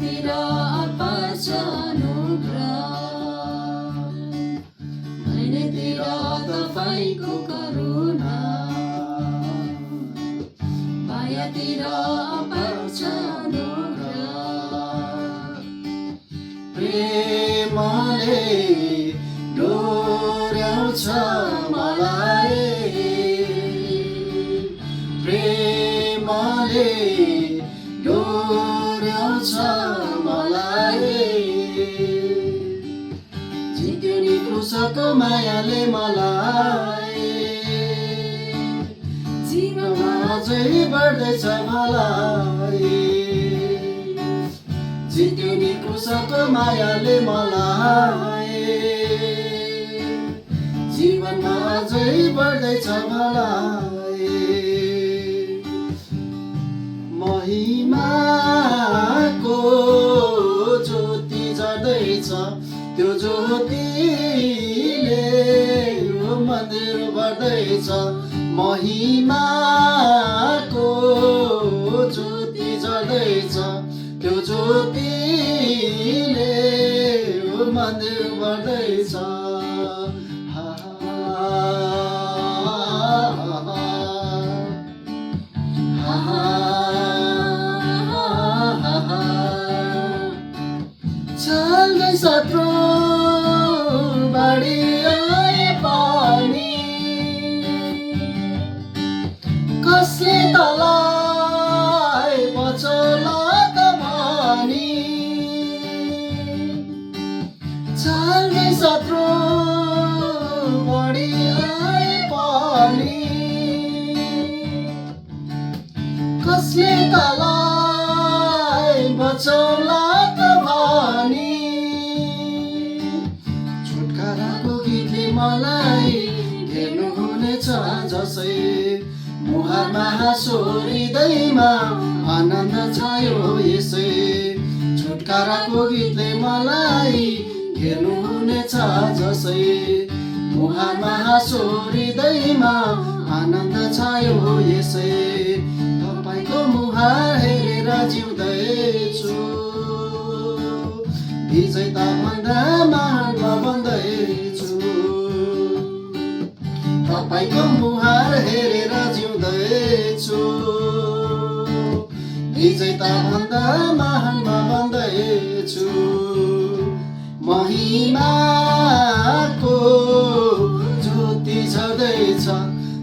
मायातिर पर्छ अनुग्रह, मैनेतिर तपाईको करुणा, मायातिर पर्छ अनुग्रह। प्रेमले डोर्याउँछ मलाई, प्रेमले डोर्याउँछ मलाई, जित्यो नि क्रुसको मायाले मलाई, जीवनमा अझै बढ्दैछ मलाई, जित्यो नि क्रुसको मायाले मलाई, जीवनमा अझै बढ्दैछ मलाई। महिमाको ज्योति जल्दैछ, त्यो ज्योतिले यो मन्दिर भर्दैछ। महिमाको ज्योति जल्दैछ, त्यो ज्योतिले यो मन्दिर भर्दैछ। चल्दै शत्रु बाढी आए पनि कसले तलाई बचाउला त भनी, चल्दै शत्रु बाढी आए पनि कसले तलाई बचाउला त भनी। छुटकाराको गीतले मलाई घेर्नु हुनेछ जसै, मुहारमा हाँसो हृदयमा आनन्द छायो यसै। छुटकाराको गीतले मलाई घेर्नु हुनेछ जसै, मुहारमा हाँसो हृदयमा आनन्द छायो यसै। तपाईँको मुहार हेरेर जिउँदैछु, विजेता भन्दा महान भन्दैछु। तपाईँको मुहार हेरेर जिउँदैछु, विजेता भन्दा महान भन्दैछु। महिमाको ज्योति झर्दैछ,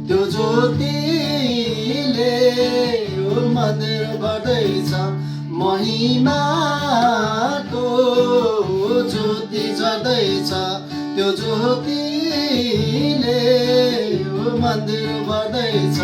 त्यो ज्योतिले यो मन्दिर भर्दैछ। महिमाको ज्योति जल्दैछ, त्यो ज्योतिले यो मन्दिर भर्दैछ।